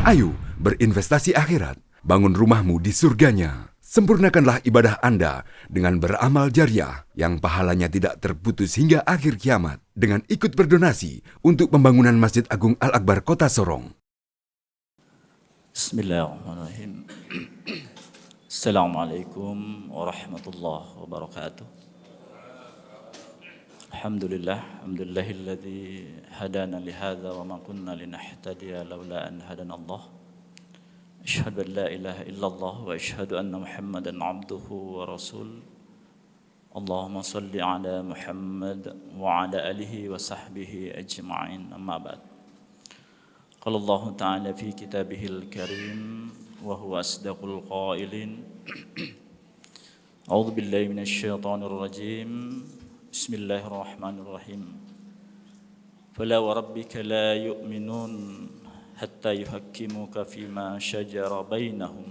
Ayo berinvestasi akhirat, bangun rumahmu di surganya. Sempurnakanlah ibadah Anda dengan beramal jariah yang pahalanya tidak terputus hingga akhir kiamat dengan ikut berdonasi untuk pembangunan Masjid Agung Al-Akbar Kota Sorong. Bismillahirrahmanirrahim. Assalamualaikum warahmatullahi wabarakatuh. Alhamdulillahilladzi hadana lihadza wa ma kunna linahtadiya laula an hadana Allah. Asyhadu an la ilaha illallah wa asyhadu anna Muhammadan abduhu wa rasul. Allahumma salli ala Muhammad wa ala alihi wa sahbihi ajma'in. Amma ba'd. Qala Allah Ta'ala fi kitabihil karim wa huwa asdaqul qailin. A'udzu billahi minasy syaithanir rajim. Bismillahirrahmanirrahim. Fala wa rabbika la yu'minun hatta yuhakkimuka fima shajara bainahum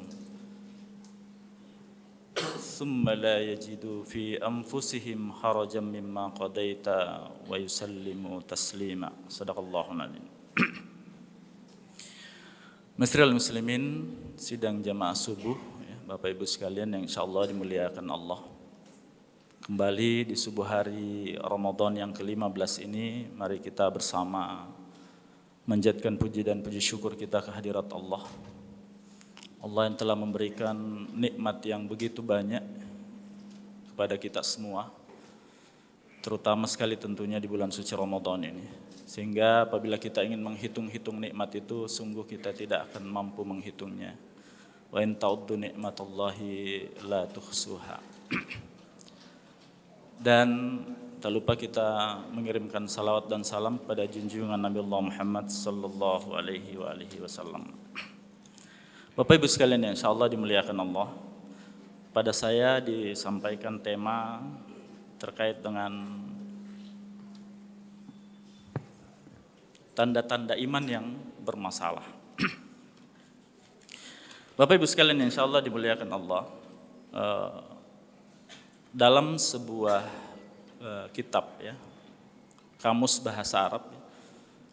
thumma la yajidu fi anfusihim harajan mimma qadaita wa yusallimu taslima. Shadaqallahul adzim. Masyiral muslimin, sidang jamaah subuh ya, Bapak Ibu sekalian yang insyaallah dimuliakan Allah. Kembali di subuh hari Ramadan yang ke-15 ini, mari kita bersama menjadikan puji dan puji syukur kita kehadirat Allah. Allah yang telah memberikan nikmat yang begitu banyak kepada kita semua, terutama sekali tentunya di bulan suci Ramadan ini. Sehingga apabila kita ingin menghitung-hitung nikmat itu, sungguh kita tidak akan mampu menghitungnya. Wa in ta'uddu nikmatallahi la tuhsuha. Dan tak lupa kita mengirimkan salawat dan salam kepada junjungan Nabi Allah Muhammad sallallahu alaihi wasallam. Bapak Ibu sekalian yang insyaallah dimuliakan Allah, pada saya disampaikan tema terkait dengan tanda-tanda iman yang bermasalah. Bapak Ibu sekalian yang insyaallah dimuliakan Allah, dalam sebuah kitab ya, Kamus Bahasa Arab,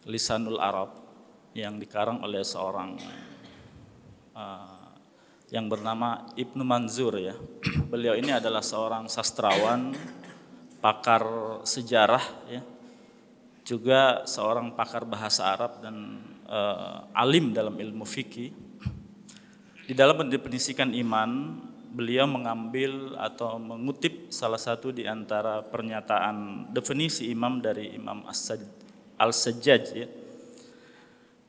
Lisanul Arab, yang dikarang oleh seorang yang bernama Ibnu Manzur ya. Beliau ini adalah seorang sastrawan, pakar sejarah ya, juga seorang pakar bahasa Arab dan alim dalam ilmu fikih. Di dalam mendefinisikan iman, beliau mengambil atau mengutip salah satu di antara pernyataan definisi imam dari Imam Al-Sajjaj ya,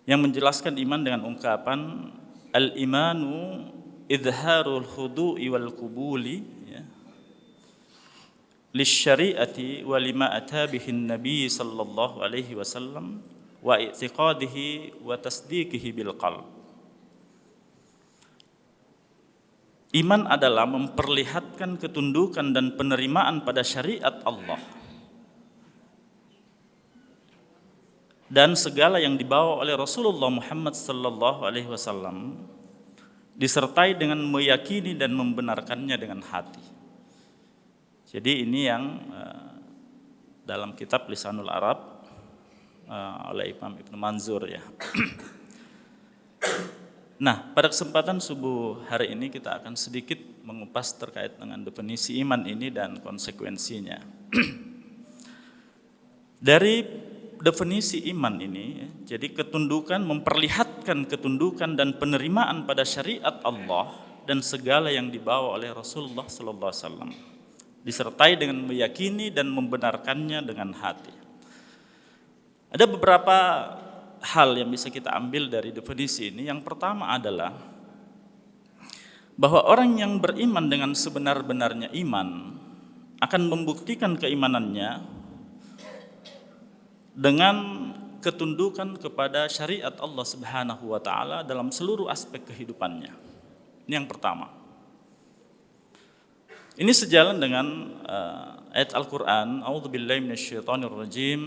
yang menjelaskan iman dengan ungkapan al-imanu idharul khudu'i wal qubuli ya, lisyari'ati wa lima atabihin nabi sallallahu alaihi wasallam wa i'tiqadihi wa tasdiqihi bil qalb. Iman adalah memperlihatkan ketundukan dan penerimaan pada syariat Allah dan segala yang dibawa oleh Rasulullah Muhammad sallallahu alaihi wasallam, disertai dengan meyakini dan membenarkannya dengan hati. Jadi ini yang dalam kitab Lisanul Arab oleh Imam Ibnu Manzur ya. Nah, pada kesempatan subuh hari ini kita akan sedikit mengupas terkait dengan definisi iman ini dan konsekuensinya. Dari definisi iman ini, jadi ketundukan, memperlihatkan ketundukan dan penerimaan pada syariat Allah dan segala yang dibawa oleh Rasulullah sallallahu alaihi wasallam, disertai dengan meyakini dan membenarkannya dengan hati. Ada beberapa hal yang bisa kita ambil dari definisi ini. Yang pertama adalah bahwa orang yang beriman dengan sebenar-benarnya iman akan membuktikan keimanannya dengan ketundukan kepada syariat Allah Subhanahu wa taala dalam seluruh aspek kehidupannya. Ini yang pertama. Ini sejalan dengan ayat Al-Qur'an, a'udzubillahi minasyaitonirrajim,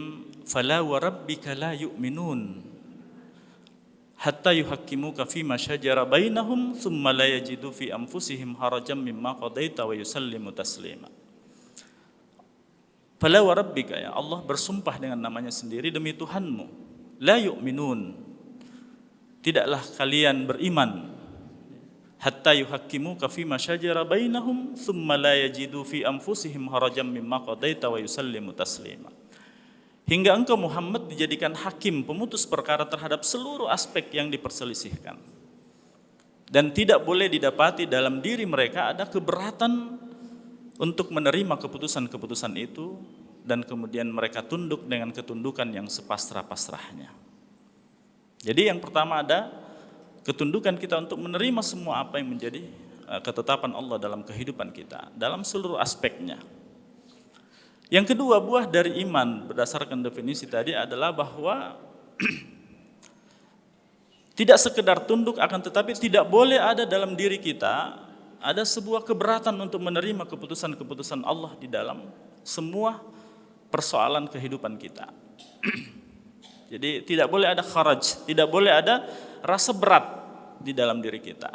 fala wa rabbika la yu'minun hatta yuhakkimuka fima syajara bainahum thumma la yajidu fi anfusihim harajan mimma qadaita wa yusallimu taslima. Fala wa rabbika, ya Allah bersumpah dengan namanya sendiri, demi Tuhanmu, la yu'minun, tidaklah kalian beriman hatta yuhakkimuka fima syajara bainahum thumma la yajidu fi anfusihim harajan mimma qadaita wa yusallimu taslima. Hingga engkau Muhammad dijadikan hakim, pemutus perkara terhadap seluruh aspek yang diperselisihkan. Dan tidak boleh didapati dalam diri mereka ada keberatan untuk menerima keputusan-keputusan itu, dan kemudian mereka tunduk dengan ketundukan yang sepasrah-pasrahnya. Jadi yang pertama ada ketundukan kita untuk menerima semua apa yang menjadi ketetapan Allah dalam kehidupan kita, dalam seluruh aspeknya. Yang kedua, buah dari iman berdasarkan definisi tadi adalah bahwa tidak sekedar tunduk, akan tetapi tidak boleh ada dalam diri kita ada sebuah keberatan untuk menerima keputusan-keputusan Allah di dalam semua persoalan kehidupan kita. Jadi tidak boleh ada kharaj, tidak boleh ada rasa berat di dalam diri kita.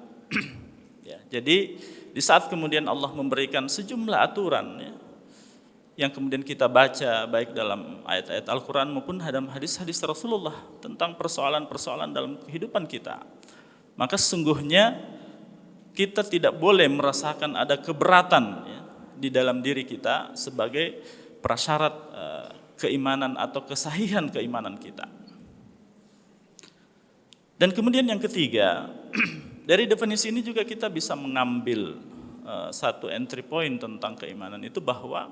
Ya, jadi di saat kemudian Allah memberikan sejumlah aturan ya, yang kemudian kita baca baik dalam ayat-ayat Al-Quran maupun dalam hadis-hadis Rasulullah tentang persoalan-persoalan dalam kehidupan kita, maka sesungguhnya kita tidak boleh merasakan ada keberatan ya, di dalam diri kita sebagai prasyarat keimanan atau kesahihan keimanan kita. Dan kemudian yang ketiga, dari definisi ini juga kita bisa mengambil satu entry point tentang keimanan itu, bahwa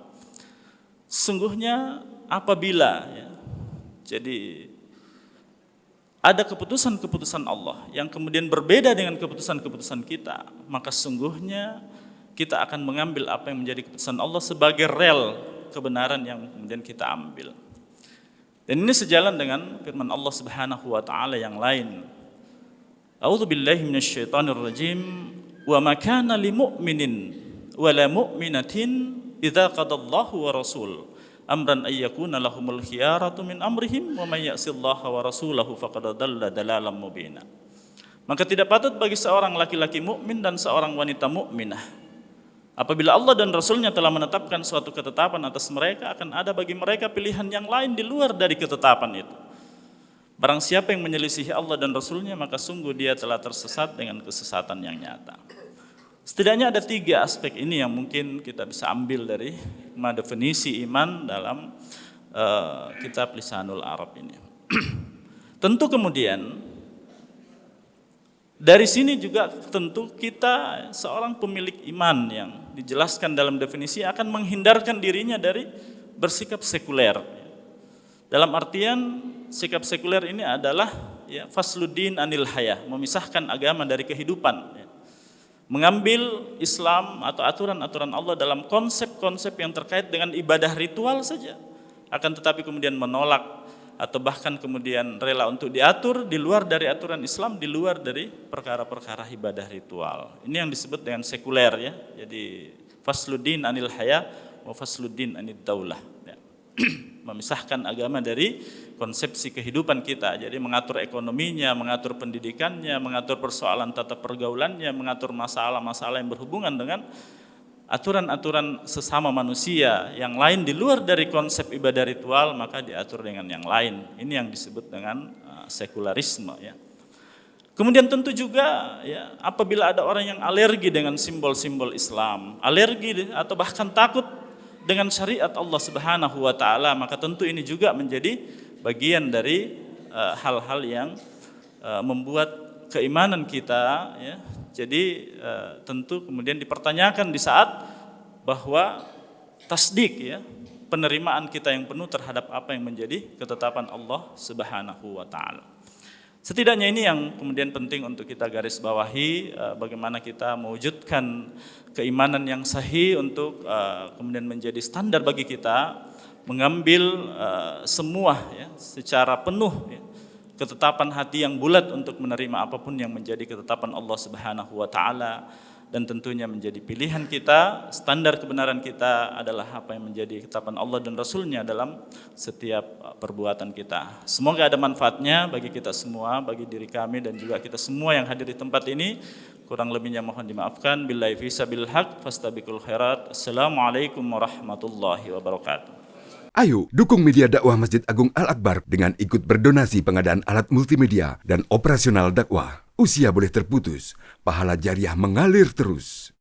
sungguhnya apabila ya, jadi ada keputusan-keputusan Allah yang kemudian berbeda dengan keputusan-keputusan kita, maka sungguhnya kita akan mengambil apa yang menjadi keputusan Allah sebagai rel kebenaran yang kemudian kita ambil. Dan ini sejalan dengan firman Allah Subhanahu wa taala yang lain. A'udzubillahi minasyaitonir rajim. Wa ma kana limu'minin wa la mu'minatin idza qadallahu wa rasul amran ay yakuna lahumul khiyaratu min amrihim wa may ya'sillaha wa rasulahu faqad dalla dalalan mubina. Maka tidak patut bagi seorang laki-laki mukmin dan seorang wanita mukminah, apabila Allah dan Rasulnya telah menetapkan suatu ketetapan atas mereka, akan ada bagi mereka pilihan yang lain di luar dari ketetapan itu. Barang siapa yang menyelisihi Allah dan Rasulnya, maka sungguh dia telah tersesat dengan kesesatan yang nyata. Setidaknya ada 3 aspek ini yang mungkin kita bisa ambil dari definisi iman dalam kitab Lisanul Arab ini. Tentu kemudian dari sini juga tentu kita seorang pemilik iman yang dijelaskan dalam definisi akan menghindarkan dirinya dari bersikap sekuler. Dalam artian sikap sekuler ini adalah ya, fasluddin anil hayah, memisahkan agama dari kehidupan. Mengambil Islam atau aturan-aturan Allah dalam konsep-konsep yang terkait dengan ibadah ritual saja, akan tetapi kemudian menolak atau bahkan kemudian rela untuk diatur di luar dari aturan Islam, di luar dari perkara-perkara ibadah ritual. Ini yang disebut dengan sekuler ya. Jadi fasluddin anil haya wa fasluddin anid daulah ya. Memisahkan agama dari konsepsi kehidupan kita. Jadi mengatur ekonominya, mengatur pendidikannya, mengatur persoalan tata pergaulannya, mengatur masalah-masalah yang berhubungan dengan aturan-aturan sesama manusia yang lain di luar dari konsep ibadah ritual, maka diatur dengan yang lain. Ini yang disebut dengan sekularisme ya. Kemudian tentu juga ya, apabila ada orang yang alergi dengan simbol-simbol Islam, alergi atau bahkan takut dengan syariat Allah Subhanahu wa taala, maka tentu ini juga menjadi bagian dari hal-hal yang membuat keimanan kita ya. Jadi tentu kemudian dipertanyakan di saat bahwa tasdik ya, penerimaan kita yang penuh terhadap apa yang menjadi ketetapan Allah Subhanahu wa taala. Setidaknya ini yang kemudian penting untuk kita garis bawahi, bagaimana kita mewujudkan keimanan yang sahih untuk kemudian menjadi standar bagi kita mengambil semua ya, secara penuh ya, ketetapan hati yang bulat untuk menerima apapun yang menjadi ketetapan Allah Subhanahu wa taala, dan tentunya menjadi pilihan kita, standar kebenaran kita adalah apa yang menjadi ketetapan Allah dan Rasulnya dalam setiap perbuatan kita. Semoga ada manfaatnya bagi kita semua, bagi diri kami dan juga kita semua yang hadir di tempat ini. Kurang lebihnya mohon dimaafkan. Billahi fi sabil haq fastabiqul khairat. Assalamualaikum warahmatullahi wabarakatuh. Ayo, dukung media dakwah Masjid Agung Al-Akbar dengan ikut berdonasi pengadaan alat multimedia dan operasional dakwah. Usia boleh terputus, pahala jariah mengalir terus.